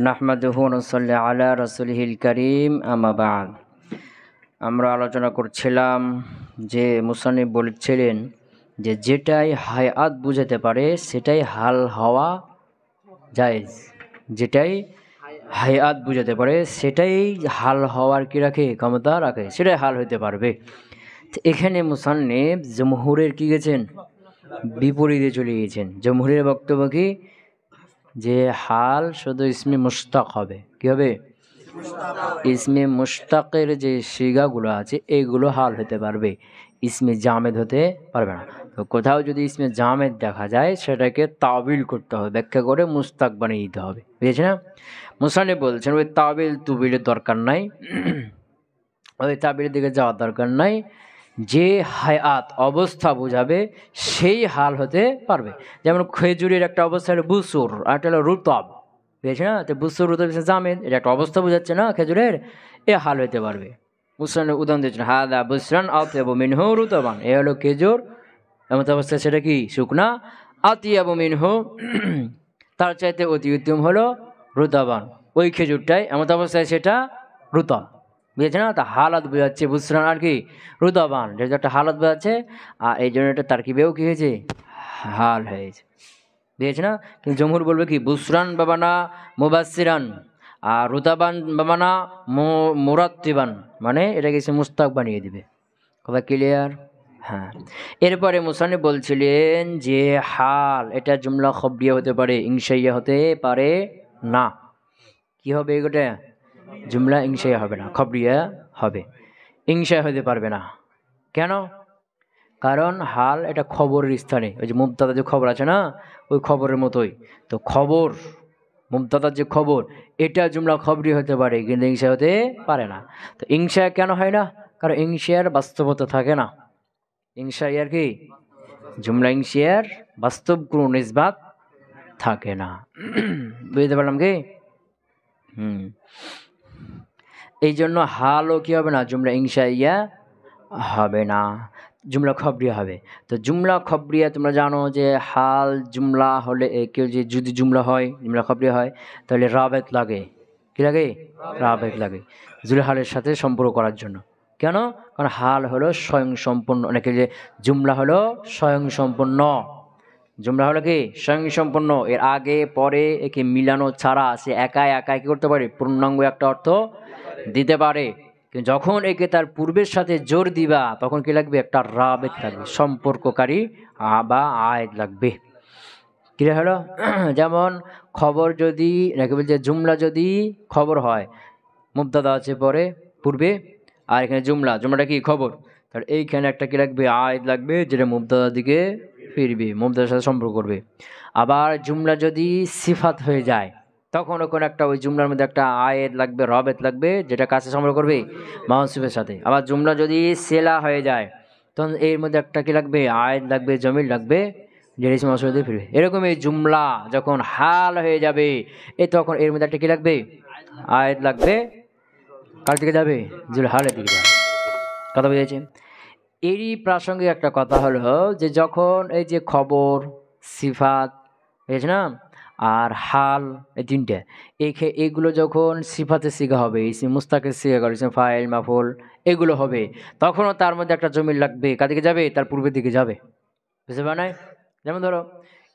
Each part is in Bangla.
নাহমাদুহু ওয়া নুসাল্লি আলা রাসূলিহিল কারীম আম্মা বা'দ। আমরা আলোচনা করছিলাম যে মুসান্নিফ বলেছিলেন যে যেটাই হায়াত বুঝাতে পারে সেটাই হাল হওয়া জায়েজ। যেটাই হায়াত বুঝাতে পারে সেটাই হাল হওয়ার কি রাখে, ক্ষমতা রাখে, সেটাই হাল হইতে পারবে। এখানে মুসান্নিফ জমহুরের কি গেছেন, বিপরীতে চলে গিয়েছেন। জমহুরের বক্তব্য কি, যে হাল শুধু ইসমে মুশতাক হবে। কি হবে? ইসমে মুশতাকের যে সিগাগুলো আছে এগুলো হাল হতে পারবে, ইসমে জামেদ হতে পারবে না। তো কোথাও যদি ইসমে জামেদ দেখা যায় সেটাকে তাবিল করতে হবে, ব্যাখ্যা করে মুস্তাক বানিয়ে দিতে হবে। বুঝেছি না? মুসান্নিফ বলছেন ওই তাবিল তুবিলের দরকার নাই, ওই তাবিলের দিকে যাওয়ার দরকার নাই। যে হায়াত অবস্থা বোঝাবে সেই হাল হতে পারবে। যেমন খেজুরের একটা অবস্থা হলো বুসুর, আর একটা হলো রুতব। বুঝেছি না? তো বুসুর রুতব জামেদ, এটা একটা অবস্থা বোঝাচ্ছে না খেজুরের, এ হাল হতে পারবে। বুসরান উদাহরণ দিচ্ছেন, হাদা বুসরান আতিয়াবু মিনহু রুতবান, এ হলো খেজুর, এমন অবস্থায় সেটা কি শুকনা। আতিয়াবু মিনহু, তার চাইতে অতি উত্তম হলো রুতবান, ওই খেজুরটাই এমন অবস্থায় সেটা রুতব। বুঝেছে না? তা হালাত বোঝাচ্ছে বুসরান আর কি রুদাবান, যেহেতু একটা হালাত বোঝাচ্ছে, আর এই জন্য এটা তারকিবেও কি হয়েছে, হাল হয়েছে। বুঝেছে না? কিন্তু জমহুর বলবে কি বুসরান বাবানা মুবাসসিরান, আর রুদাবান বাবানা মুরাত্তিবান, মানে এটাকে সে মুস্তাক বানিয়ে দিবে। কথা ক্লিয়ার? হ্যাঁ। এরপরে মুসান্নিফ বলছিলেন যে হাল এটা জুমলা খবরিয়া হতে পারে, ইনশাইয়া হতে পারে না। কি হবে এগুলো? জুমলা ইনশাইয়া হবে না, খবরিয়া হবে। ইনশা হতে পারবে না। কেন? কারণ হাল এটা খবরের স্থানে, ওই যে মুবতাদার যে খবর আছে না, ওই খবরের মতোই। তো খবর, মুবতাদার যে খবর, এটা জুমলা খবরি হতে পারে, কিন্তু ইনশা হতে পারে না। তো ইনশা কেন হয় না? কারণ ইনশার বাস্তবতা থাকে না। ইনশা ইয়ার কি, জুমলা ইনশিয়ার বাস্তব কোনো নিসবাত থাকে না। বুঝতে পারলাম কি? এই জন্য হালও কি হবে না, জুমলা ইনশাইয়া হবে না, জুমলা খবরিয়া হবে। তো জুমলা খবরিয়া তোমরা জানো যে হাল জুমলা হলে কেউ যে যদি জুমলা হয়, জুমলা খবরিয়া হয়, তাহলে রাবেত লাগে। কি লাগে? রাবেত লাগে জুলহালের সাথে সম্পর্ক করার জন্য। কেন? কারণ হাল হলো স্বয়ং সম্পূর্ণ, অনেকে যে জুমলা হলো স্বয়ং সম্পূর্ণ। জুমলা হলো কি স্বয়ং সম্পূর্ণ, এর আগে পরে একে মিলানো ছাড়া সে একাই একাই কি করতে পারে, পূর্ণাঙ্গ একটা অর্থ দিতে পারে। কিন্তু যখন একে তার পূর্বের সাথে জোর দিবা তখন কি লাগবে, একটা রাবেত লাগবে, সম্পর্ককারী বা আয়েদ লাগবে। কি হলো? যেমন খবর যদি নাকি বলছে জুমলা যদি খবর হয়, মুবতাদা আছে পরে পূর্বে, আর এখানে জুমলা, জুমলাটা কি খবর, তাহলে এইখানে একটা কি লাগবে, আয়েদ লাগবে, যেটা মুবতাদার দিকে ফিরবে, মুবতাদার সাথে সম্পর্ক করবে। আবার জুমলা যদি সিফাত হয়ে যায় তখন ওখানে একটা ওই জুমলার মধ্যে একটা আয়েদ লাগবে, রবেত লাগবে, যেটা কাছে সম্পর্ক করবে মাউসুফের সাথে। আবার জুমলা যদি সেলা হয়ে যায় তখন এর মধ্যে একটা কি লাগবে, আয়েদ লাগবে, জমির লাগবে, যেটা ইসম মাউসুফ দিয়ে ফিরবে। এরকম এই জুমলা যখন হাল হয়ে যাবে তখন এর মধ্যে একটা কি লাগবে, আয়েদ লাগবে, কার দিকে যাবে, জুল হালের দিকে যাবে। কথা বুঝেছেন? এরই প্রাসঙ্গিক একটা কথা হলো যে যখন এই যে খবর, সিফাত, বুঝেছে না, আর হাল, এই তিনটে এগুলো যখন সিফাতে সিগা হবে, ইসম মুস্তাকের সিগা করে, ইসম ফাইল মাফুল এগুলো হবে, তখনও তার মধ্যে একটা জমির লাগবে, কাদিকে যাবে, তার পূর্বের দিকে যাবে। বুঝতে পারে নাই? যেমন ধরো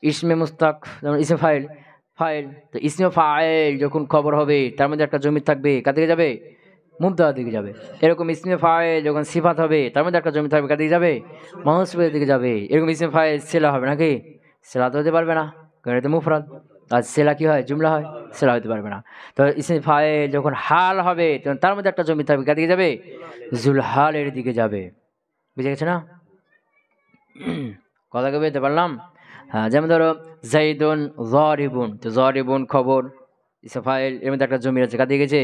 ইসমে মুস্তাক, যেমন ইসমে ফাইল, ফাইল, তো ইসমে ফাইল যখন খবর হবে তার মধ্যে একটা জমির থাকবে, কাদিকে যাবে, মুবতাদার দিকে যাবে। এরকম ইসমে ফাইল যখন সিফাত হবে তার মধ্যে একটা জমি থাকবে, কাদিকে যাবে, মাউসুফের দিকে যাবে। এরকম ইসমে ফাইল সেলা হবে নাকি, সেলা তো হতে পারবে না, কারণ এটা মুফরাদ। আর সেলা কি হয়, জুমলা হয়, সেলা হতে পারবে না। তো ইসমে ফাইল যখন হাল হবে তখন তার মধ্যে একটা জমি থাকবে, কাদিকে যাবে, জুলহালের দিকে যাবে। বুঝে গেছে না? কথা কে বুঝতে পারলাম? হ্যাঁ। যেমন ধরো জাইদুন যারিবুন, তো যারিবুন খবর, ইসমে ফাইল, এর মধ্যে একটা জমি আছে, কাদিকে গেছে,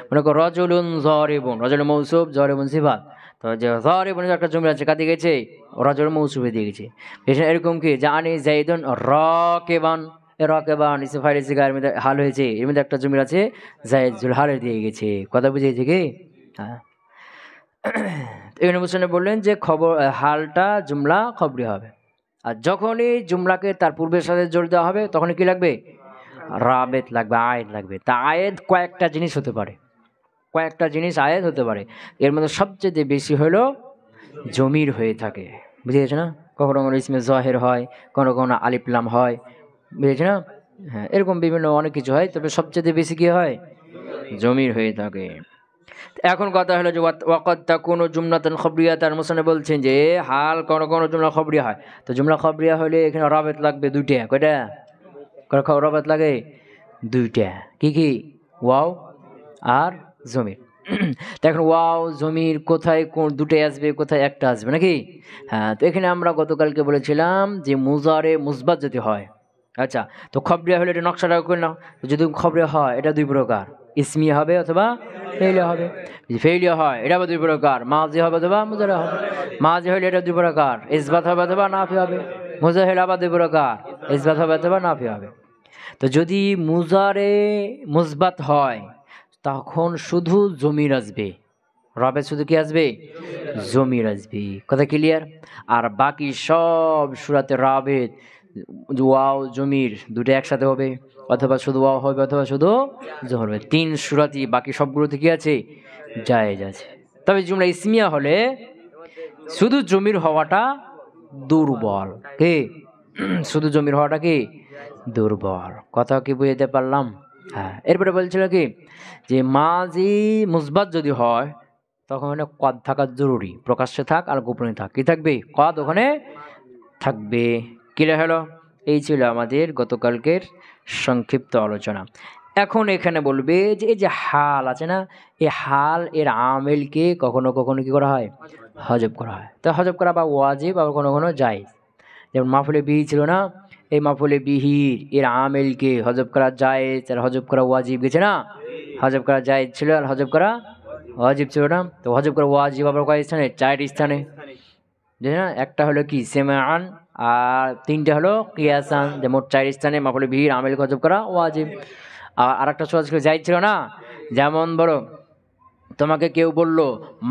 মনে করো রজুলুন যারিবুন, রজুল মৌসুফ, যারিবুন সিফাত, তো যে যারিবুনের একটা জমি আছে, কাদিকে গেছে, রজুল মৌসুফে দিয়ে গেছে। এরকম কি জানি জাইদুন রাকিবান, রাকিবান ইসমে ফাইল সিগার মধ্যে হাল হয়েছে, এর মধ্যে একটা জমি আছে, জাইদ জুল হালের দিয়ে গেছে। কথা বুঝিয়েছে কি? হ্যাঁ। ইবনে মুসান্নিফ বললেন যে খবর হালটা জুমলা খবরি হবে, আর যখনই জুমলাকে তার পূর্বের সাথে জোর দেওয়া হবে তখনই কি লাগবে, রাবেত লাগবে, আয়েদ লাগবে। তা আয়েদ কয়েকটা জিনিস হতে পারে, কয়েকটা জিনিস আয়েদ হতে পারে। এর মধ্যে সবচেয়ে বেশি হলো জমির হয়ে থাকে, বুঝে গেছে না? কখনো কখনো ইসমে জহের হয়, কখনো কখনো আলিফ লাম হয়, বুঝেছে না? হ্যাঁ, এরকম বিভিন্ন অনেক কিছু হয়, তবে সবচেয়ে বেশি কি হয়? জমির হয়ে থাকে। এখন কথা হলো যে ওয়াকাদ তাকুনু জুমলাতান খবরিয়াতান, মুসান্নিফ বলছেন যে হাল কোন কোন জুমলা খবরিয়া হয়। তো জুমলা খবরিয়া হলে এখানে রাবেত লাগবে দুইটা। কয়টা? রাবেত লাগে দুইটা। কি কি? ওয়াও আর জমির। তো এখন ওয়াও জমির কোথায় কোন দুটোই আসবে, কোথায় একটা আসবে নাকি? হ্যাঁ, তো এখানে আমরা গতকালকে বলেছিলাম যে মুজারে মুসবাত যদি হয়, আচ্ছা, তো খবরিয়া হলে এটা নকশাটা করলাম। যদি খবরিয়া হয় এটা দুই প্রকার, ইসমিয়া হবে অথবা ফেইলিয়া হবে। যদি ফেইলিয়া হয় এটা আবার দুই প্রকার, মাজি হবে অথবা মুজারে হবে। মাজি হলে এটা দুই প্রকার, ইসবাত হবে অথবা নাফি হবে। মুজারে হলে আবার দুই প্রকার, ইসবাত হবে অথবা নাফি হবে। তো যদি মুজারে মুসবাত হয় তখন শুধু জমির আসবে, রবে শুধু কি আসবে? জমির আসবে। কথা ক্লিয়ার? আর বাকি সব সূরাতে রাবেত ওয়াও জমির দুটো একসাথে হবে, অথবা শুধু ওয়াও হবে অথবা শুধু জমির হবে। তিন সূরাতেই বাকি সবগুলোতে কি আছে? জায়েজ আছে। তবে জুমলা ইসমিয়া হলে শুধু জমির হওয়াটা দুর্বল। কি? শুধু জমির হওয়াটা কি দুর্বল। কথা কি বুঝতে পারলাম? হ্যাঁ, এরপরে বলছিল কি যে মাজি মুসবাত যদি হয় তখন ওখানে কদ থাকা জরুরি, প্রকাশ্যে থাক আর গোপনে থাক, কি থাকবে? কদ ওখানে থাকবে। ক্লিয়ার হলো? এই ছিল আমাদের গতকালকের সংক্ষিপ্ত আলোচনা। এখন এখানে বলবে যে এই যে হাল আছে না, এই হাল এর আমেলকে কখনো কখনো কি করা হয়? হজব করা হয়। তো হজব করা বা ওয়াজিব, আবার কোনো কোনো জায়েজ। যেমন মাফুলে বিহি ছিল না, এই মাফুলে বিহির এর আমেলকে হজব করা জায়েজ আর হজব করা ওয়াজিব, গেছে না? হজব করা জায়েজ ছিল আর হজব করা ওয়াজিব ছিল না। তো হজব করা ওয়াজিব আবার কয় স্থানে? 4 স্থানে, বুঝলি না? একটা হলো কি সেমাআন, আর তিনটা হলো কিয়াসান। যে মোট 4 স্থানে মাফুলে বিহির আমেলকে হজব করা ওয়াজিব। আর আরেকটা সোয়াজ জায়েজ ছিল না, যেমন বলো তোমাকে কেউ বলল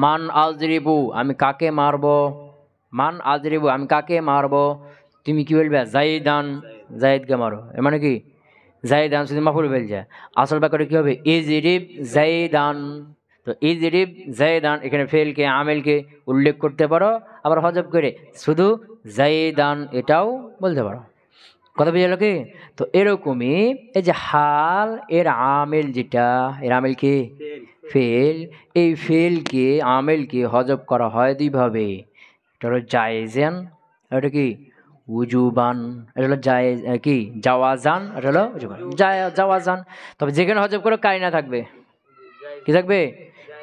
মান আজরিবু, আমি কাকে মারবো? মান আজরিবু, আমি কাকে মারবো? তুমি কি বলবে? জাইদান, জাইদকে মারো। এ মানে কি? জাইদান শুধু মাফুল বল যায়, আসল বাক্যটা কি হবে? ইজরিব জাইদান। তো ইজরিব জাইদান, এখানে ফেলকে আমেলকে উল্লেখ করতে পারো, আবার হজব করে শুধু জাইদান এটাও বলতে পারো। কথা বুঝে গেল কি? তো এরকমই এই যে হাল এর আমেল যেটা, এর আমেল কি? ফেল। এই ফেলকে আমেলকে হজব করা হয় দুইভাবে। এটা হলো জায়েজান, এটা কি উজুবান। এটা হলো জায়েজ কি জাওয়াজান, এটা হলো উজুবান জাওয়াজান। তবে যেখানে হজব করে কারিনা থাকবে, কি থাকবে?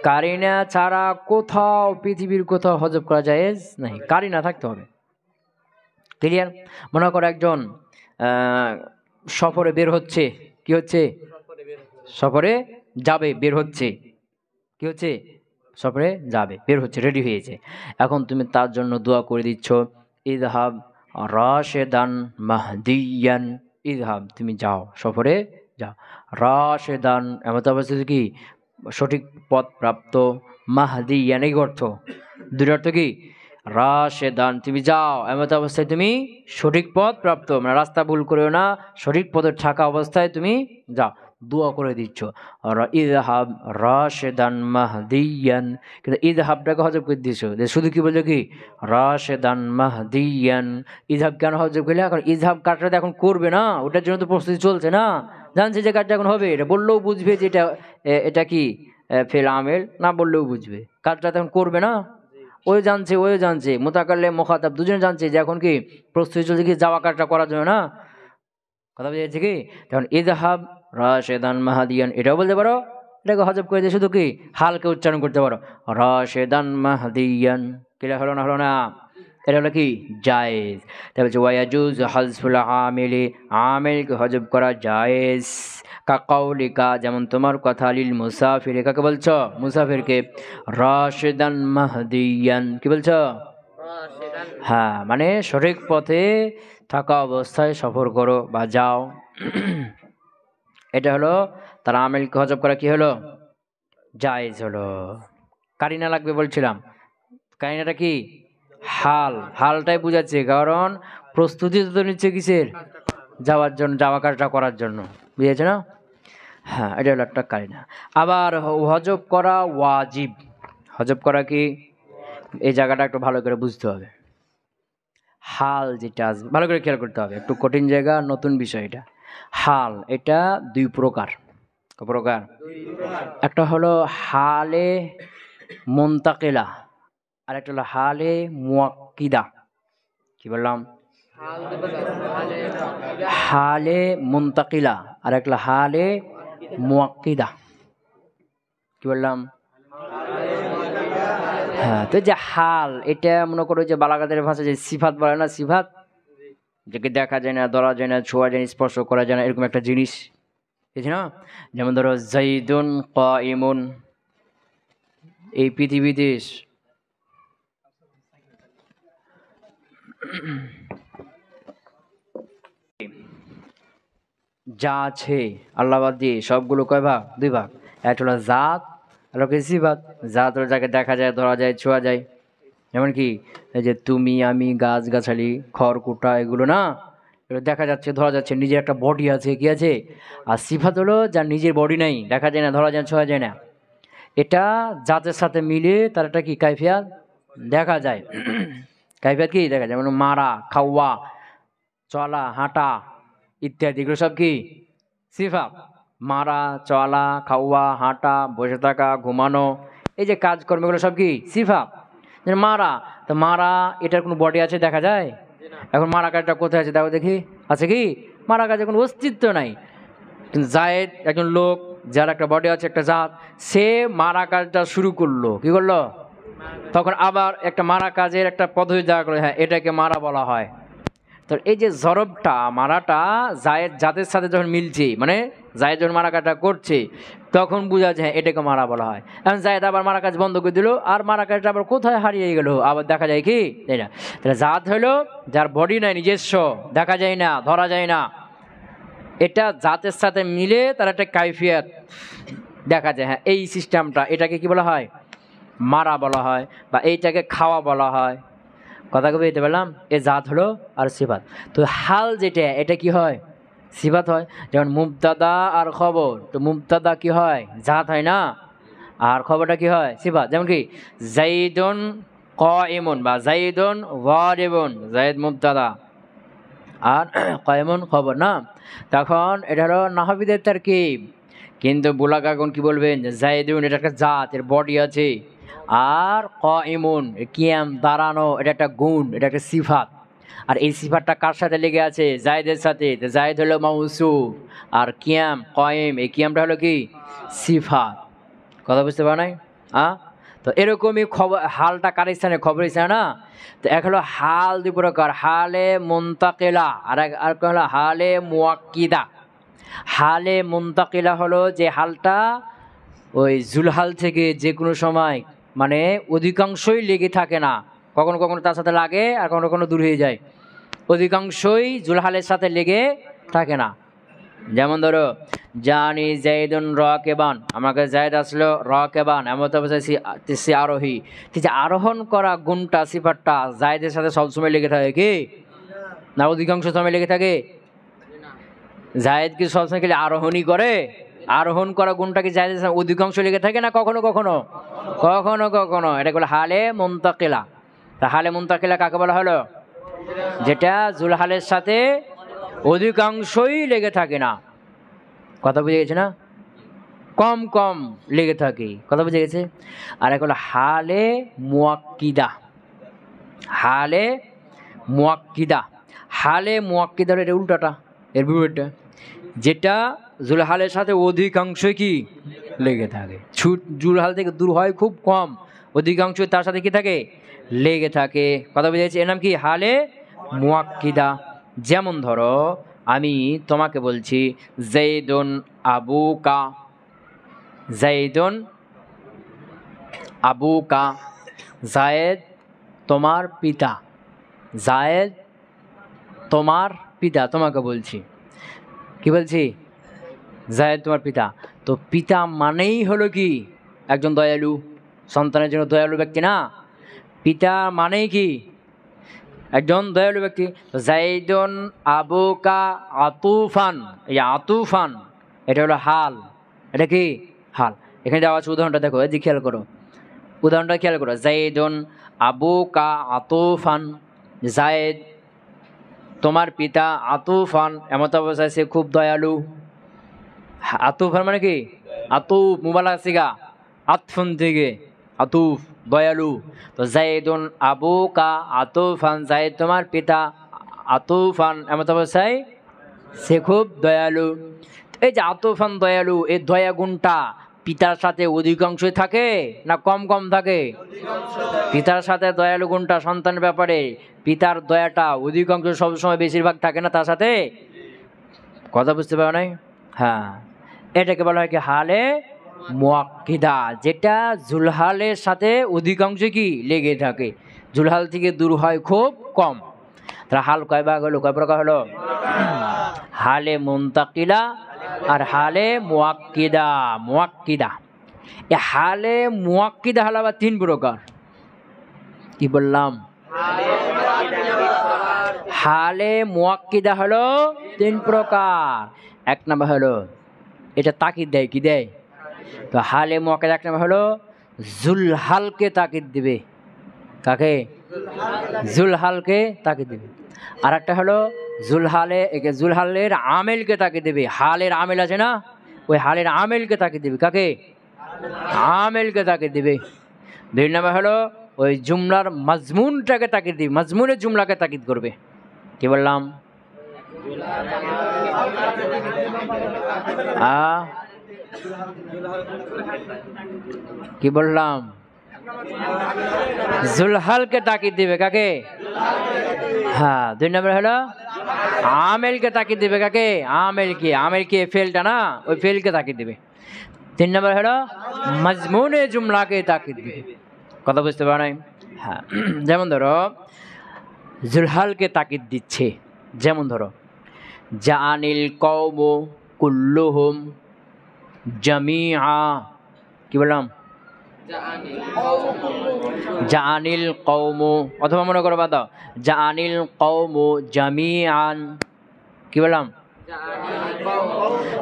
কারিনা ছাড়া কোথাও পৃথিবীর কোথাও হজব করা জায়েজ নাই, কারিনা থাকতে হবে। ক্লিয়ার? মনে করো একজন সফরে বের হচ্ছে, কি হচ্ছে? সফরে যাবে, বের হচ্ছে, কি হচ্ছে? সফরে যাবে, বের হচ্ছে, রেডি হয়েছে। এখন তুমি তার জন্য দোয়া করে দিচ্ছ ইযহাব রাশেদান মাহদিয়ান। ইযহাব, তুমি যাও, সফরে যাও। রাশেদান এমত অবস্থা কি সঠিক পথ প্রাপ্ত, মাহদিয়ান এই অর্থ, দুই অর্থ কি? রাশেদান তুমি যাও, এমত অবস্থায় তুমি সঠিক পথ প্রাপ্ত, মানে রাস্তা ভুল করেও না, সঠিক পথে থাকা অবস্থায় তুমি যাও, দোয়া করে দিচ্ছ। আর ইযহাব রাশেদান মাহদিয়ান, কিন্তু ইযহাবটাকে হজব করে দিয়েছো, যে শুধু কি বলছো কি রাশেদান মাহদিয়ান। ইযহাব কেন হজব করলে? এখন ইযহাব কাজটা এখন করবে না, ওটার জন্য তো প্রস্তুতি চলছে না, জানছে যে কাজটা এখন হবে, এটা বললেও বুঝবে যে এটা এটা কি ফেল আমেল, না বললেও বুঝবে, কাজটা তখন করবে না। ওই জানছে মুতাকাল্লিম মুখাতাব দুজনে জানছে যে এখন কি প্রস্তুতি চলছে কি যাওয়া কাজটা করার জন্য না। কথা বুঝেছে কি? তখন ইযহাব রাশেদান মাহদিয়ান এটাও বলতে পারো, এটাকে হজব করে দিয়ে শুধু কি হালকে উচ্চারণ করতে পারো, রাশেদান মাহদিয়ান। ক্লিয়ার হলো না? হলো না? এটা হলো কি জায়েজ। তারপর হচ্ছে ওয়ায়াজুজ হাজফুল আমিলি, আমিলকে হজব করা জায়েজ। কাকাউলিকা, যেমন তোমার কথা, লিল মুসাফির, কাকে বলছো? মুসাফিরকে। রাশেদান মাহদিয়ান, কি বলছো? হ্যাঁ, মানে সঠিক পথে থাকা অবস্থায় সফর করো বা যাও। এটা হলো তার আমেলকে হজব করা কি হলো? জায়েজ হলো। কারিনা লাগবে বলছিলাম, কারিনাটা কি? হাল, হালটাই বুঝাচ্ছে, কারণ প্রস্তুতি তো নিচ্ছে কিসের? যাওয়ার জন্য, যাওয়া কাজটা করার জন্য, বুঝেছে না? হ্যাঁ, এটা হলো একটা কারিনা। আবার হজব করা ওয়াজিব। হজব করা কি, এই জায়গাটা একটু ভালো করে বুঝতে হবে। হাল যেটা আসবে ভালো করে খেয়াল করতে হবে, একটু কঠিন জায়গা, নতুন বিষয় এটা। হাল এটা দুই প্রকার। প্রকার একটা হলো হালে মুনতাকিলা, আর একটা হলো হালে মুয়াক্কিদা। কি বললাম? হালে মুনতাকিলা আর একটা হালে মুয়াক্কিদা। কি বললাম? হ্যাঁ, তো যে হাল এটা মনে করো যে বালাগাতের ভাষা যে সিফাত বলে না, সিফাত যাকে দেখা যায় না, ধরা যায় না, ছোঁয়া যায় না, স্পর্শ করা যায় না, এরকম একটা জিনিস, বুঝছি না? যেমন ধরো জাইদুন কাইমুন, এই পৃথিবীতে যা আছে আল্লাহ বাদ দিয়ে সবগুলো কয় ভাগ? দুই ভাগ। একটা হলো জাত আর একটা সিফাত। জাত হলো যাকে দেখা যায়, ধরা যায়, ছোঁয়া যায়, যেমন কি এই যে তুমি, আমি, গাছ গাছালি, খড়কুটা, এগুলো না, এগুলো দেখা যাচ্ছে, ধরা যাচ্ছে, নিজের একটা বডি আছে, কি আছে। আর সিফাত হলো যার নিজের বডি নাই, দেখা যায় না, ধরা যায়, ছোঁয়া যায় না, এটা জাতের সাথে মিলে তার একটা কি কাইফিয়াত দেখা যায়। কাইফিয়াত কি দেখা যায়, মানে মারা, খাওয়া, চলা, হাঁটা ইত্যাদি, এগুলো সব কি সিফাত। মারা, চলা, খাওয়া, হাঁটা, বসে থাকা, ঘুমানো, এই যে কাজকর্ম, এগুলো সব কি সিফাত। মারা, তো মারা এটার কোনো বডি আছে, দেখা যায়? এখন মারা কাজটা কোথায় আছে দেখো দেখি, আছে কি? মারা কাজের কোনো অস্তিত্ব নাই। কিন্তু জায়েদ একজন লোক, যার একটা বডি আছে, একটা জাত, সে মারা কাজটা শুরু করলো, কি করলো? তখন আবার একটা মারা কাজের একটা পদ্ধতি দেওয়া করে, হ্যাঁ এটাকে মারা বলা হয়। তো এই যে জরবটা, মারাটা জায়েদ জাতের সাথে যখন মিলছে, মানে জায়েদ যখন মারা কাজটা করছে, তখন বোঝা যায় এটাকে মারা বলা হয়। এখন জায়েদ আবার মারা কাজ বন্ধ করে দিল, আর মারা কাজটা আবার কোথায় হারিয়ে গেল, আবার দেখা যায় কি, তাই না? তাহলে জাত হলো যার বডি নাই, নিজস্ব, দেখা যায় না, ধরা যায় না, এটা জাতের সাথে মিলে তার একটা কাইফিয়াত দেখা যায়। হ্যাঁ, এই সিস্টেমটা, এটাকে কি বলা হয়? মারা বলা হয়, বা এইটাকে খাওয়া বলা হয়। কথা কবে দিতে পারলাম? এ জাত হলো আর সিফাত। তো হাল যেটা, এটা কি হয়? সিফাত হয়। যেমন মুবতাদা আর খবর, তো মুবতাদা কি হয়? জাত হয় না, আর খবরটা কি হয়? সিফাত। যেমন কি জাইদুন কাইমুন বা জাইদুন যারিবুন, জাইদ মুবতাদা আর কাইমুন খবর না। তখন এটা হলো নাহবিদের তারকিব। কিন্তু বুলাগাগন কি বলবেন? জাইদুন এটা একটা জাত, এর বডি আছে, আর কাইমুন কিয়াম, দাঁড়ানো, এটা একটা গুণ, এটা একটা সিফাত। আর এই সিফাতটা কার সাথে লেগে আছে? জায়েদের সাথে। তো জায়েদ হলো মাউসুফ, আর কিয়াম, কায়েম, এই কিয়ামটা হলো কি সিফাত। কথা বুঝতে পারো নাই? তো এরকমই খবর, হালটা কার স্থানে? খবর স্থানে না। তো এক হলো হাল দুই প্রকার, হালে মুনতাকিলা, আর এক হলো হালে মুয়াক্কিদা। হালে মুনতাকিলা হলো যে হালটা ওই জুলহাল থেকে যে কোনো সময়, মানে অধিকাংশই লেগে থাকে না, কখনো কখনো তার সাথে লাগে, আর কখনো কখনো দূর হয়ে যায়, অধিকাংশই জুলহালের সাথে লেগে থাকে না। যেমন ধরো জানি জাইদুন রাকিবান, আমাকে জায়দ আসলো রাকিবান, এমন অবস্থায় আরোহী। যে আরোহণ করা গুণটা, সিফাতটা জায়দের সাথে সবসময় লেগে থাকে কি না? অধিকাংশ সময় লেগে থাকে। জায়েদ কি সবসময় খেলে আরোহণই করে? আরোহণ করা গুণটা কি জায়েদের সাথে অধিকাংশ লেগে থাকে না? কখনো কখনো, কখনো কখনো। এটা বলে হালে মুনতাকিলা। তা হালে মুনতাকিলা কাকে বলা হলো? যেটা জুলহালের সাথে অধিকাংশই লেগে থাকে না। কথা বুঝে গেছে না? কম কম লেগে থাকে। কথা বুঝে গেছে? আর এক হলো হালে মুয়াক্কিদা। হালে মুয়াক্কিদা, হালে মুয়াক্কিদার এটা উল্টাটা, এর বিপরীতটা, যেটা জুলহালের সাথে অধিকাংশই কি লেগে থাকে। জুলহাল থেকে দূর হয় খুব কম, অধিকাংশ তার সাথে কি থাকে? লেগে থাকে। কথা বুঝে গেছে? এর নাম কি? হালে মুয়াক্কিদা। যেমন ধরো আমি তোমাকে বলছি জাইদুন আবুকা, জাইদুন আবুকা, জায়েদ তোমার পিতা, জায়েদ তোমার পিতা। তোমাকে বলছি, কি বলছি? জায়েদ তোমার পিতা। তো পিতা মানেই হলো কি একজন দয়ালু, সন্তানের জন্য দয়ালু ব্যক্তি না? পিতা মানেই কি একজন দয়ালু ব্যক্তি। জাইদুন আবুকা আতুফান, এই আতুফান এটা হলো হাল, এটা কি হাল। এখানে দেওয়া আছে উদাহরণটা দেখো, এই যে খেয়াল করো, উদাহরণটা খেয়াল করো। জাইদুন আবুকা আতুফান, জায়েদ তোমার পিতা, আতুফান এমত অবস্থায় সে খুব দয়ালু। আতুফান মানে কি? আতুফ মুবালাগা সিগা, আতফুন থেকে আতুফ দয়ালু। তো জাইদুন আবুকা আতুফান, জায়েদ তোমার পিতা, আতুফান এমত অবস্থায় সে খুব দয়ালু। এই যে আতুফান দয়ালু, এই দয়া গুণটা পিতার সাথে অধিকাংশই থাকে না কম কম থাকে? পিতার সাথে দয়ালু গুণটা সন্তানের ব্যাপারে পিতার দয়াটা অধিকাংশ সবসময় বেশিরভাগ থাকে না তার সাথে? কথা বুঝতে পারো নাই? হ্যাঁ, এটাকে বলা হয় কি হালে মুআক্কিদা, যেটা জুলহালের সাথে অধিকাংশ কি লেগে থাকে, জুলহাল থেকে দূর হয় খুব কম। তাহলে হাল কয় ভাগ হলো, কয় প্রকার হলো? হালে মুনতাকিলা আর হালে মুআক্কিদা। মুআক্কিদা, এ হালে মুআক্কিদা হলো আবার 3 প্রকার। কি বললাম? হালে মুআক্কিদা হলো 3 প্রকার। 1 নম্বর হলো এটা তাকিদ দেয়, কি দেয়? তো হালে মুআক্কিদা 1 নম্বর হলো জুলহালকে তাকিদ দিবে। কাকে? জুলহালকে তাকিদ দিবে। আর একটা হলো জুলহালের আমেলকে তাকিদ দিবে। হালের আমেল আছে না, ওই হালের আমেলকে তাকিদ দিবে। কাকে? আমেলকে তাকিদ দিবে। 2 নম্বর হলো ওই জুমলার মাজমুনটাকে তাকিদ দিবে, মাজমুনের জুমলাকে তাকিদ করবে। কি বললাম? কি বললাম? জুলহালকে তাকিদ দিবে। কাকে? হ্যাঁ। 2 নম্বর হলো আমেলকে তাকিদ দিবে। কাকে? আমেলকে। আমেলকে ফেলটা না, ওই ফেলকে তাকিদ দিবে। 3 নম্বর হলো মাজমুনে জুমলাকে তাকিদ দিবে। কথা বুঝতে পারো নাই? হ্যাঁ, যেমন ধরো জুলহালকে তাকিদ দিচ্ছে, যেমন ধরো জাআনিল কওমু কুল্লুহুম জামিআ। কি বললাম? জাআনিল কওমু, অথবা মনে করো বাদ দাও, জাআনিল কওমু জামিআন। কি বললাম?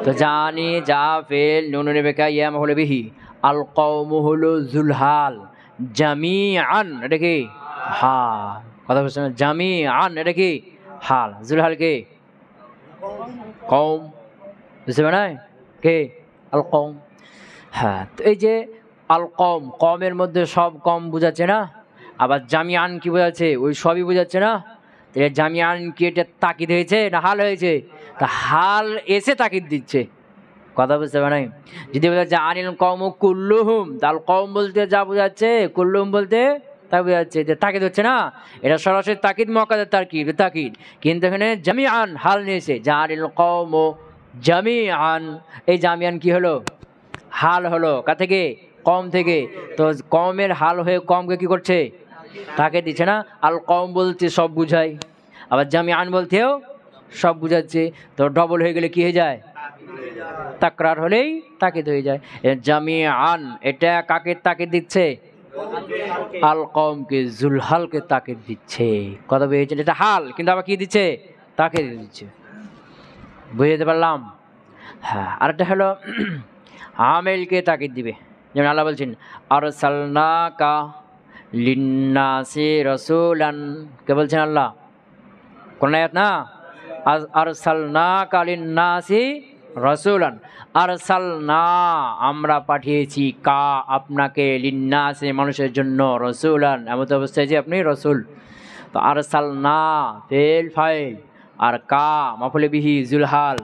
তো জানি যা ফেল নুন বেকা ইয়া মাফউল বিহি, আল কওমু হলো জুলহাল, জামিআন এটা কি হাল। কথা বুঝছেন? জামিআন এটা কি হাল, জুলহাল কে কওম। বুঝতে পারেন কে? আল কওম। হ্যাঁ, তো এই যে আল কওম, কওমের মধ্যে সব কম বোঝাচ্ছে না, আবার জামিআন কি বোঝাচ্ছে? ওই সবই বোঝাচ্ছে না। জামিআন কি এটা তাকিদ হয়েছে না হাল হয়েছে? তা হাল এসে তাকিদ দিচ্ছে। কথা বুঝতে পারেন? যদি বোঝা যায় আনিল কওমু কুল্লুহুম, তাহলে কওম বলতে যা বোঝাচ্ছে, কুল্লুহুম বলতে তা বোঝাচ্ছে, যে তাকিদ হচ্ছে না, এটা সরাসরি তাকিদ মুআক্কাদের তাকিদ তাকিদ। কিন্তু এখানে জামিআন হাল নিয়েছে, জাআনিল কওমু জামিআন। এই জামিআন কি হলো? হাল হলো। কা থেকে? কম থেকে। তো কমের হাল হয়ে কমকে কি করছে? তাকে দিচ্ছে না। আল কওম বলতে সব বুঝায়, আবার জামিআন বলতেও সব বুঝাচ্ছে। তো ডবল হয়ে গেলে কি হয়ে যায়? তাকরার হলেই তাকিদ হয়ে যায়। জামিআন এটা কাকে তাকিদ দিচ্ছে? আল কওমকে, জুলহালকে তাকিদ দিচ্ছে। কথা বুঝেছেন? এটা হাল, কিন্তু আবার কি দিচ্ছে? তাকিদ দিচ্ছে। বুঝতে পারলাম? হ্যাঁ। আরেকটা হলো আমেলকে তাকিদ দিবে। যেমন আল্লাহ বলছেন আরসালনাকা লিন্নাসি রাসূলান। কে বলছেন? আল্লাহ। কোন আয়াত না? আরসালনাকা লিন্নাসি রাসূলান। আরসালনা আমরা পাঠিয়েছি, কা আপনাকে, লিন্নাসি মানুষের জন্য, রাসূলান এমন অবস্থায় যে আপনি রাসূল। তো আরসালনা ফেল ফাইল, আর কা মাফউল বিহি জুলহাল,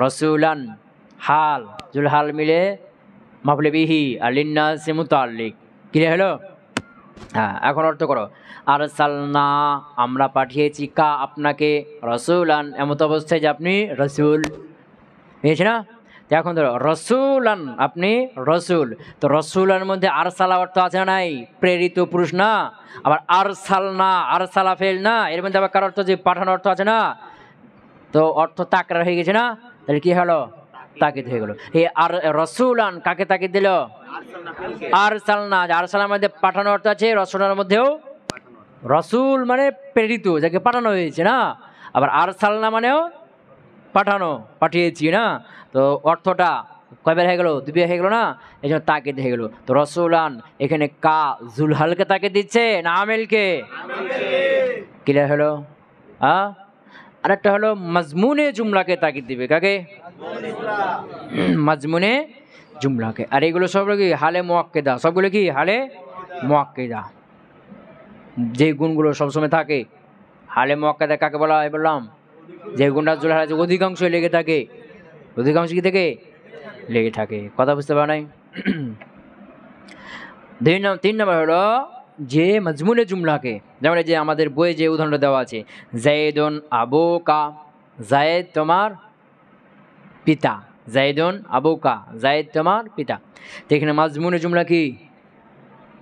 রাসূলান হাল, জুলহাল মিলে মাফউল বিহি, আর লিন্নাসি মুতাআল্লিক। ক্লিয়ার হলো? হ্যাঁ, এখন অর্থ করো। আরসালনা আমরা পাঠিয়েছি, কা আপনাকে, রাসূলান এমত অবস্থায় যে আপনি রাসূল। বুঝেছি না? তো এখন ধরো রাসূলান, আপনি রাসূল। তো রাসূলের মধ্যে আরসালা অর্থ আছে না নাই? প্রেরিত পুরুষ না। আবার আরসালনা, আরসালা ফেল না, এর মধ্যে আবার কার অর্থ যে পাঠানো অর্থ আছে না। তো অর্থ তাকরার হয়ে গেছে না, তাহলে কি হলো? তাকিদ হয়ে গেল। এই আর রাসূলান কাকে তাকিদ দিল? আরসালনা। আরসালার মধ্যে পাঠানো অর্থ আছে, রাসূলের মধ্যেও রসুল মানে প্রেরিত, যাকে পাঠানো হয়েছে না। আবার আরসালনা মানেও পাঠানো, পাঠিয়েছি না। তো অর্থটা কয়বার হয়ে গেল? দুবার হয়ে গেল না, এই জন্য তাকিদ হয়ে গেল। তো রসুলান এখানে কা জুলহালকে তাকিদ দিচ্ছে না আমেলকে? ক্লিয়ার হলো? আরেকটা হলো মাজমুনে জুমলাকে তাকিদ দিবে। কাকে? মাজমুনে জুমলাকে। আর এগুলো সবগুলো কি হালে মুআক্কেদা, সবগুলো কি হালে মুআক্কেদা। যে গুণগুলো সবসময় থাকে হালে মুআক্কেদা কাকে বলা হয় বললাম? যে গুণটা জুলহাল আছে অধিকাংশ লেগে থাকে, অধিকাংশ কি থেকে লেগে থাকে। কথা বুঝতে পারা নাই? 3 নম্বর হলো যে মাজমুনে জুমলাকে, যেমন যে আমাদের বইয়ে যে উদাহরণটা দেওয়া আছে, জায়েদুন আবুকা, জায়েদ তোমার পিতা, জায়েদুন আবুকা, জায়েদ তোমার পিতা। তো এখানে মাজমুনে জুমলা কি?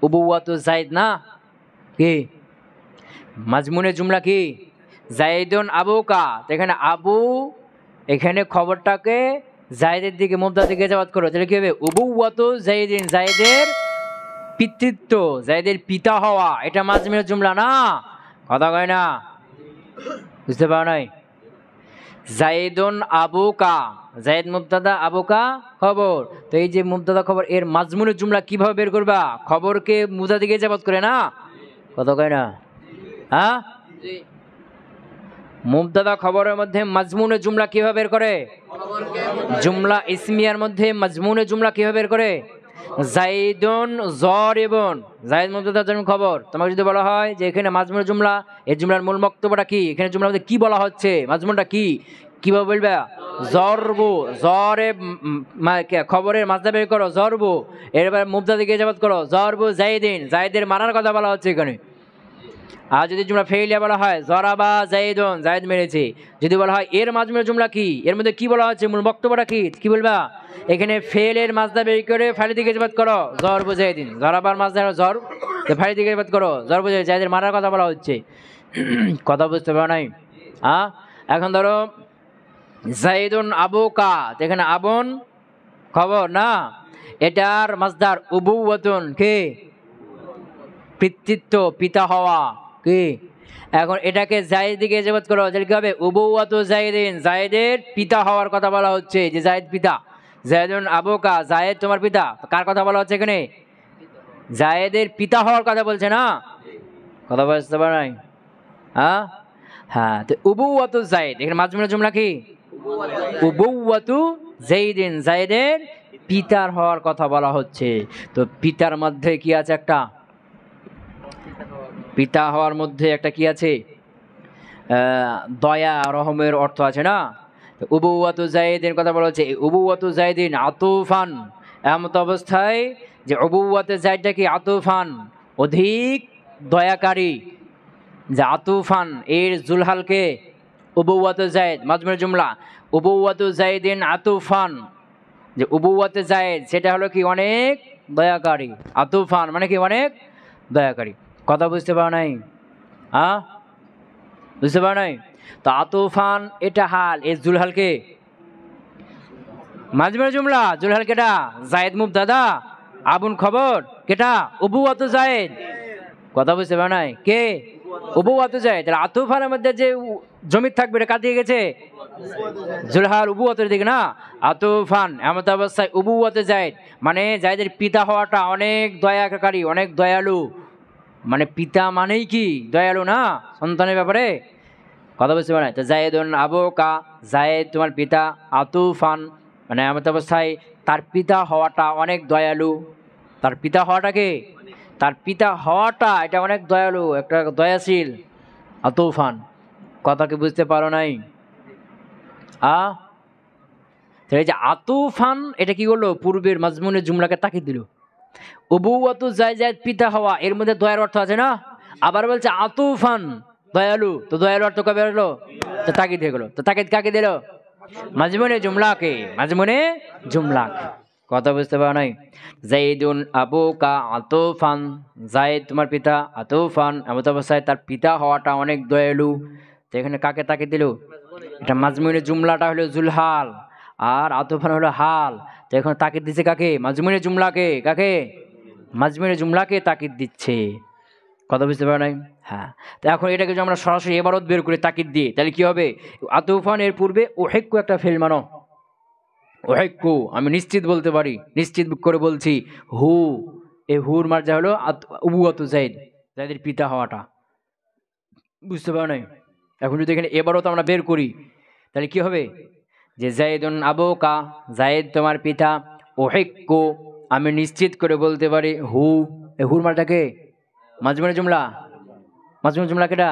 উবুওয়াতু জায়েদ না কি? মাজমুনে জুমলা কি? জায়েদুন আবুকা। তো এখানে আবু, এখানে খবরটাকে জায়েদের দিকে, মুবতাদার দিকে ইজাফাত করো, তাহলে কি হবে? উবুওয়াতু জায়েদিন, জায়েদের পিতৃত্ব, জায়েদের পিতা হওয়া, এটা মাজমুনে জুমলা না? কথা কয় না? বুঝতে পারো নাই? জায়েদুন আবুকা, জায়েদ মুবতাদা, আবুকা খবর। তো এই যে মুবতাদা খবর, এর মাজমুনে জুমলা কিভাবে বের করবা? খবরকে মুবতাদার দিকে ইজাফাত করে না? কথা কয় না? হ্যাঁ, মুবতাদা খবরের মধ্যে মাজমুনে জুমলা কিভাবে বের করে? জুমলা ইসমিয়ার মধ্যে মাজমুনে জুমলা কিভাবে বের করে? জাইদুন জরিবুন, জাইদ মুবতাদার জন্য খবর। তোমাকে যদি বলা হয় যে এখানে মাজমুনে জুমলা, এই জুমলার মূল বক্তব্যটা কি, এখানে জুমলার মধ্যে কি বলা হচ্ছে, মাজমুনটা কি, কিভাবে বলবে? জরবু, জরে খবরের মাজদা বের করো জরবু, এরপর মুবতাদা দিকে ইজাফাত করো জরবু জাইদিন, জাইদের মারার কথা বলা হচ্ছে এখানে। আর যদি জুমলা ফেইলিয়া বলা হয় জরাবা জাইদুন, জাইদ মেরেছে, যদি বলা হয় এর মাজমুনে জুমলা কি, এর মধ্যে কি বলা হচ্ছে, মূল বক্তব্যটা কি, কি বলবা? এখানে ফেলের মাজদা বের করে ফাইলের দিকে ইজাফাত করো জরবু জাইদিন, জরাবার মাজদা জর, তো ফাইলের দিকে ইজাফাত করো জরবু জাইদ, জাইদের মারার কথা বলা হচ্ছে। কথা বুঝতে পারো নাই? এখন ধরো জাইদুন আবুকা, এখানে আবুন খবর না, এটার মাজদার উবুওয়াতুন কে? পিতৃত্ব, পিতা হওয়া কি? এখন এটাকে জায়েদ দিকে ইজাফাত করো, তাহলে কি হবে? উবুওয়াতু জায়েদিন, জায়েদের পিতা হওয়ার কথা বলা হচ্ছে, যে জায়েদ পিতা। জায়েদুন আবুকা, জায়েদ তোমার পিতা। কার কথা বলা হচ্ছে এখানে? জায়েদের পিতা হওয়ার কথা বলছে না? কথা বুঝতে পারো নাই? হ্যাঁ, তো উবুওয়াতু জায়েদ, এখানে মাজমুনে জুমলা কি? উবুওয়াতু জাইদিন, জায়েদের পিতার হওয়ার কথা বলা হচ্ছে। তো পিতার মধ্যে কি আছে? একটা পিতা হওয়ার মধ্যে একটা কি আছে? দয়া, রহমের অর্থ আছে না? উবুওয়াতু জাইদিন কথা বলা হচ্ছে, উবুওয়াতু জাইদিন আতুফান, এমত অবস্থায় যে উবুওয়াতে জাইদটা কি? আতুফান, অধিক দয়াকারী, যে আতুফান এর জুলহালকে উবুওয়াতু জাইদ, মাজমুনে জুমলা উবুওয়াতু জাইদিন আতুফান, যে উবুওয়াতে জায়েদ সেটা হলো কি? অনেক দয়াকারী। আতুফান মানে কি? অনেক দয়াকারী। কথা বুঝতে পারো নাই? বুঝতে পারো নাই? তো আতুফান এটা হাল, এ জুলহালকে মাজমুনে জুমলা, জুলহাল কেটা? জায়েদ মুবতাদা, আবুন খবর, কেটা? উবুওয়াতু জায়েদ। কথা বুঝতে পারো নাই? কে? উবুওয়াতু জায়েদ। তাহলে আতুফানের মধ্যে যে জমির থাকবে এটা কার দিকে গেছে? জুলহাল উবুওয়াতের দিকে না? আতুফান এমত অবস্থায় উবুওয়াতে জায়েদ, মানে জায়েদের পিতা হওয়াটা অনেক দয়াকারী, অনেক দয়ালু। মানে পিতা মানেই কি? দয়ালু না সন্তানের ব্যাপারে? কথা বুঝতে পারে? তো জায়েদুন আবুকা, জায়েদ তোমার পিতা, আতুফান মানে এমত অবস্থায় তার পিতা হওয়াটা অনেক দয়ালু। তার পিতা হওয়াটা কি? তার পিতা হওয়াটা এটা অনেক দয়ালু, একটা দয়াশীল। আতুফান, কথা কি বুঝতে পারো নাই? এই যে আতুফান এটা কি করলো? পূর্বের মাজমুনের জুমলাকে তাকিদ দিল। উবুওয়াতু জায়েদ পিতা হওয়া, এর মধ্যে দয়ার অর্থ আছে না? আবার বলছে আতুফান দয়ালু, তো দয়ালু অর্থ কবে হলো? তো তাকিদ হয়ে গেল। তো তাকিদ কাকে দিল? মাজমুনে জুমলাকে, মাজমুনে জুমলাকে। কথা বুঝতে পারো নাই? জাইদুন আবুকা আতুফান, জায়েদ তোমার পিতা, আতুফান এমত অবস্থায় তার পিতা হওয়াটা অনেক দয়ালু। তো এখানে কাকে তাকিদ দিল? এটা মাজমুনে জুমলাটা হলো জুলহাল, আর আতুফান হলো হাল। তো এখন তাকিদ দিচ্ছে কাকে? মাজমুনে জুমলাকে। কাকে? মাজমুনে জুমলাকে তাকিদ দিচ্ছে। কথা বুঝতে পারো নাই? হ্যাঁ, তো এখন এটাকে যদি আমরা সরাসরি এবারত বের করি তাকিদ দিয়ে, তাহলে কি হবে? আতুফান এর পূর্বে ওহেক্কু একটা ফেল মানো, ওহেক্কু আমি নিশ্চিত বলতে পারি, নিশ্চিত করে বলছি হু, এই হুর মার্জা হলো উবুয়াতু জাইদ, জাইদের পিতা হওয়াটা। বুঝতে পারো নাই? এখন যদি এখানে এবারত আমরা বের করি তাহলে কি হবে? যে জাইদুন আবুকা, জাইদ তোমার পিতা, ওহেক্কু আমি নিশ্চিত করে বলতে পারি হু, এই হুর মার্জাকে মাজমুনে জুমলা, মাজমুনে জুমলা কেটা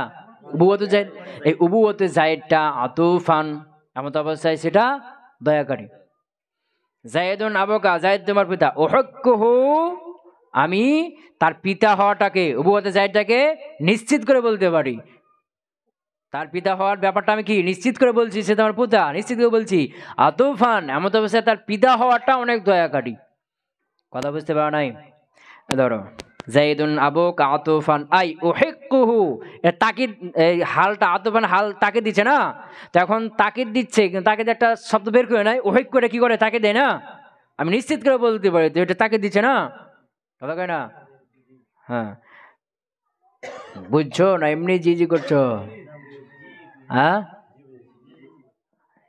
উবুওয়াতু জাইদ, এই উবুওয়াতু জাইদটা আতুফান এমত অবস্থায় সেটা দয়াকারী। জাইদুন আবুকা, জাইদ তোমার পিতা, ওহক্কুহু আমি তার পিতা হওয়াটাকে, উবুওয়াতু জাইদটাকে নিশ্চিত করে বলতে পারি। তার পিতা হওয়ার ব্যাপারটা আমি কি নিশ্চিত করে বলছি, সে তোমার পিতা, নিশ্চিত করে বলছি। আতুফান এমত অবস্থায় তার পিতা হওয়াটা অনেক দয়াকারী। কথা বুঝতে পারো নাই? ধরো জাইদুন আবুকা আতুফান আই উহিক্কুহু, এর তাকিদ, এই হালটা আতুফান হাল তাকিদ দিচ্ছে না, তখন তাকিদ দিচ্ছে কিন্তু তাকিদ একটা শব্দ বের করে নাই, উহিক্কু এটা কি করে তাকিদ দেয় না, আমি নিশ্চিত করে বলতে পারি, তো এটা তাকিদ দিচ্ছে না, কথা কয় না? হ্যাঁ, বুঝছো না এমনি জি জি করছো? হ্যাঁ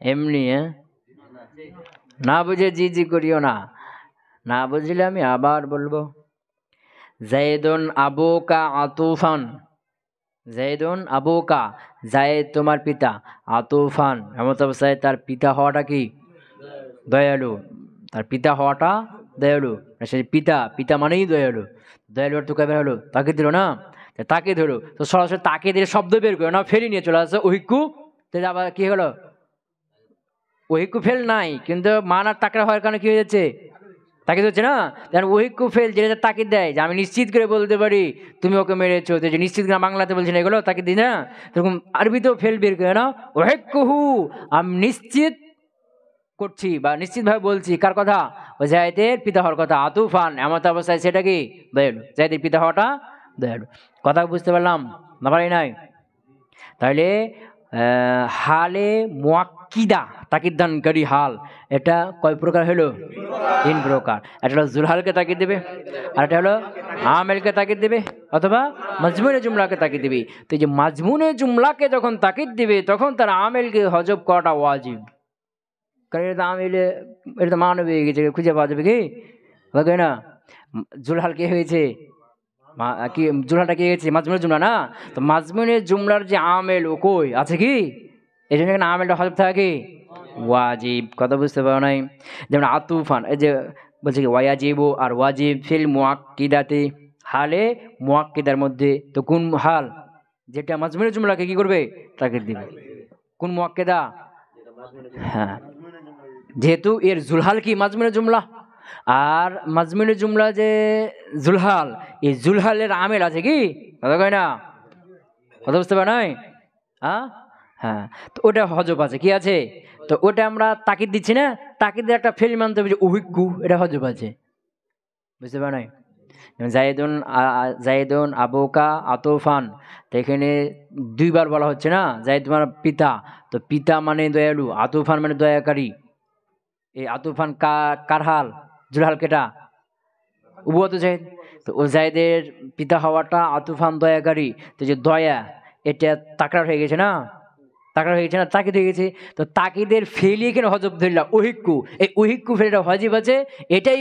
এমনি, হ্যাঁ না বুঝে জি জি করিও না, না বুঝলে আমি আবার বলবো। জাইদুন আবুকা আতুফান, জাইদুন আবুকা, জায়েদ তোমার পিতা, আতুফান এমত অবস্থায় তার পিতা হওয়াটা কি দয়ালু, তার পিতা হওয়াটা দয়ালু, সে পিতা, পিতা মানেই দয়ালু, দয়ালু অর্থ কবে হলো তাকে দিল না, তাকে ধরো তো সরাসরি তাকে দিয়ে শব্দ বের করে না, ফেরি নিয়ে চলে আসছে ওহিকু, তাহলে আবার কি হলো? ওহিকু ফেল নাই, কিন্তু মান আর তাকরা হওয়ার কারণে কি হয়ে যাচ্ছে? তাকিদ হচ্ছে না, যেন ওহিকু ফেল যেটা তাকিদ দেয়, যে আমি নিশ্চিত করে বলতে পারি তুমি ওকে মেরেছো, তো যে নিশ্চিত করে বাংলাতে বলছি না এগুলো তাকিদ দিই না, তখন আরবিতেও ফেল বের করে না, ওহেকুহু আমি নিশ্চিত করছি বা নিশ্চিতভাবে বলছি, কার কথা? ও জায়েদের পিতা হওয়ার কথা, আতুফান এমত অবস্থায় সেটা কি দয়ালু, জায়েদের পিতা হওয়াটা দয়ালু। কথা বুঝতে পারলাম না পারি নাই? তাহলে হালে মুয়াক্কিদা তাকিদ দানকারী হাল, এটা কয় প্রকার হলো? 3 প্রকার। একটা হলো জুলহালকে তাকিদ দেবে, আর একটা হলো আমেলকে তাকিদ দেবে, অথবা মাজমুনে জুমলাকে তাকিদ দেবে। তো এই যে মাজমুনে জুমলাকে যখন তাকিদ দিবে তখন তার আমেলকে হজব করাটা ওয়াজিব, কারণ এটা তো আমেলে, এটা তো মানবে গেছে, খুঁজে পাওয়া যাবে কি লাগে না? জুলহাল কে হয়েছে, কি জুমলাটা কি হয়েছে? মাজমুনের জুমলা না, তো মাজমুনের জুমলার যে আমেল ও কই আছে কি, এই জন্য এখানে আমেলটা হজব থাকে কি ওয়াজিব। কথা বুঝতে পারো নাই? যেমন আতুফান, এই যে বলছে কি ওয়াজিবু আর ওয়াজিব ফিল মুআক্কিদাতি, হালে মুআক্কিদার মধ্যে, তো কোন হাল যেটা মাজমুনের জুমলাকে কি করবে তাকিদ দিবে, কোন মুআক্কিদা? হ্যাঁ, যেহেতু এর জুলহাল কি মাজমুনের জুমলা, আর মাজমুনের জুমলা যে জুলহাল, এই জুলহালের আমেল আছে কি, কথা কয় না? কথা বুঝতে পারে নাই? হ্যাঁ হ্যাঁ, তো ওটা হজব আছে, কি আছে? তো ওটা আমরা তাকিদ দিচ্ছি না, তাকিদের একটা ফেল মানতে হবে যে উহিক্কু, এটা হজব আছে। বুঝতে পারে নাই? জায়েদুন জায়েদুন আবুকা আতুফান, তো এখানে 2 বার বলা হচ্ছে না, জায়েদ তোমার পিতা, তো পিতা মানে দয়ালু, আতুফান মানে দয়াকারী। এই আতুফান কার হাল? জুলহাল কেটা? উবুয়াতু জায়েদ, তো ও জায়েদের পিতা হওয়াটা আতুফান দয়াকারী, তো যে দয়া এটা তাকরার হয়ে গেছে না, তাকরার হয়ে গেছে না, তাকিদ হয়ে গেছে, তো তাকিদের ফেলি এখানে হজব ধরলা ওহিক্কু, এই ওহিক্কু ফেলটা হজিব আছে, এটাই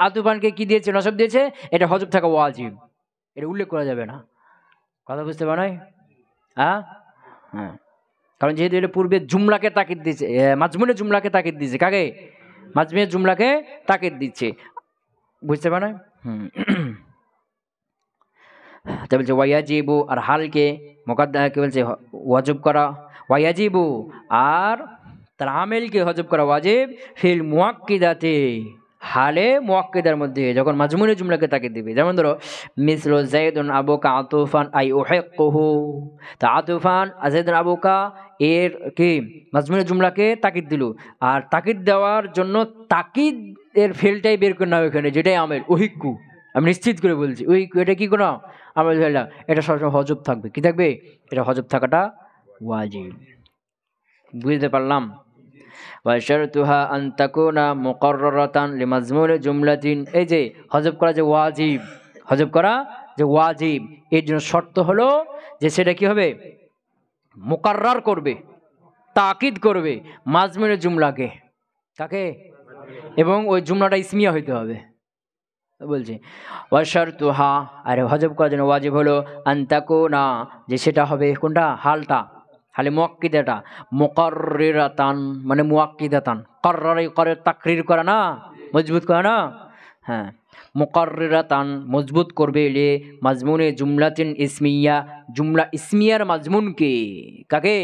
আতুফানকে কি দিয়েছে, নসব দিয়েছে, এটা হজব থাকা ওয়াজিব, এটা উল্লেখ করা যাবে না। কথা বুঝতে পারো নাই? হ্যাঁ হ্যাঁ, কারণ যেহেতু এটা পূর্বে জুমলাকে তাকিদ দিচ্ছে, মাজমুনের জুমলাকে তাকিদ দিচ্ছে, কাকে? মাজমুনের জুমলাকে তাকিদ দিচ্ছে। বুঝতে পারো? তা বলছে ওয়াজিবু আর হালকে মোকাদ্দাকে বলছে ওয়াজিব করা, ওয়াজিবু আর তার আমেলকে হজব করা ওয়াজিব ফিল মুআক্কিদাতে, হালে মুআক্কিদার মধ্যে, যখন মাজমুনের জুমলাকে তাকিদ দিবে। যেমন ধরো মিসলু যায়দুন আবুকা আতুফান আই উহিক্কুহু, তা আতুফান যায়দুন আবুকা এর কি মাজমুনের জুমলাকে তাকিদ দিল, আর তাকিদ দেওয়ার জন্য তাকিদ এর ফেলটাই বের করে নাও এখানে, যেটাই আমেল উহিক্কু, আমি নিশ্চিত করে বলছি উহিক্কু, এটা কি কোনো আমল ধরলাম, এটা সবসময় হজব থাকবে, কি থাকবে? এটা হজব থাকাটা ওয়াজিব। বুঝতে পারলাম? ওয়াশারতুহা আন তাকুনা মুকাররারাতান লিমাজমুনি জুমলাতিন, এই যে হজব করা যে ওয়াজিব, হজব করা যে ওয়াজিব, এর জন্য শর্ত হলো যে সেটা কি হবে, মুকাররার করবে, তাকিদ করবে মাজমুনের জুমলাকে, কাকে, এবং ওই জুমলাটা ইসমিয়া হইতে হবে। বলছি ওয়াশারতুহা, আরে হজব করার জন্য ওয়াজিব হলো আনতাকুনা, যে সেটা হবে কোনটা, হালটা, হালে মুয়াক্কিদাটা, মুকাররিরাতান মানে মুয়াক্কিদাতান, কাররার করে তাকরির করা না, মজবুত করা না, হ্যাঁ, মুকাররিরাতান মজবুত করবে লে মাজমুনে জুমলাতিন ইসমিয়া, জুমলা ইসমিয়ার মাজমুনকে, কাকে,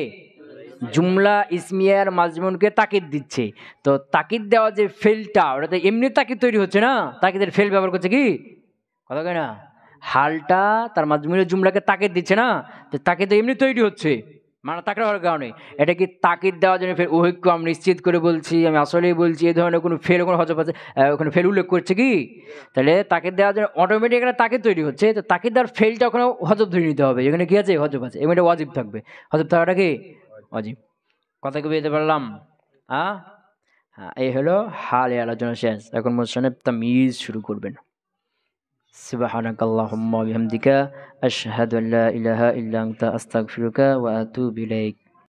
জুমলা ইসমিয়ার মাজমুনকে তাকিদ দিচ্ছে। তো তাকিদ দেওয়া যে ফেলটা, ওটাতে এমনি তাকিদ তৈরি হচ্ছে না, তাকিদের ফেল ব্যবহার করছে কি, কথা কয় না, হালটা তার মাজমুনের জুমলাকে তাকিদ দিচ্ছে না, তো তাকিদ এমনি তৈরি হচ্ছে, মানে তাকড়া হওয়ার কারণে। এটা কি তাকিদ দেওয়ার জন্য ফের ঐক্য আমি নিশ্চিত করে বলছি, আমি আসলেই বলছি, এই ধরনের কোনো ফেল, কোনো হজব আছে ওখানে ফেল উল্লেখ করছে কি, তাহলে তাকিদ দেওয়ার জন্য অটোমেটিক একটা তাকিদ তৈরি হচ্ছে, তো তাকিদ দেওয়ার ফেলটা ওখানে হজব ধরে নিতে হবে, এখানে কি আছে, হজব আছে, এবং এটা ওয়াজিব থাকবে, হজব থাকাটা কি ওয়াজিব। কথা কি বুঝতে পারলাম? হ্যাঁ, হ্যাঁ, এই হলো হালে আলোচনা শেষ। এখন মুসান্নিফ তামিজ শুরু করবেন। সুবহানাকাল্লাহুম্মা ওয়া বিহামদিকা আশহাদু আল্লা ইলাহা ইল্লা আনতা আস্তাগফিরুকা ওয়া আতুবু ইলাইক।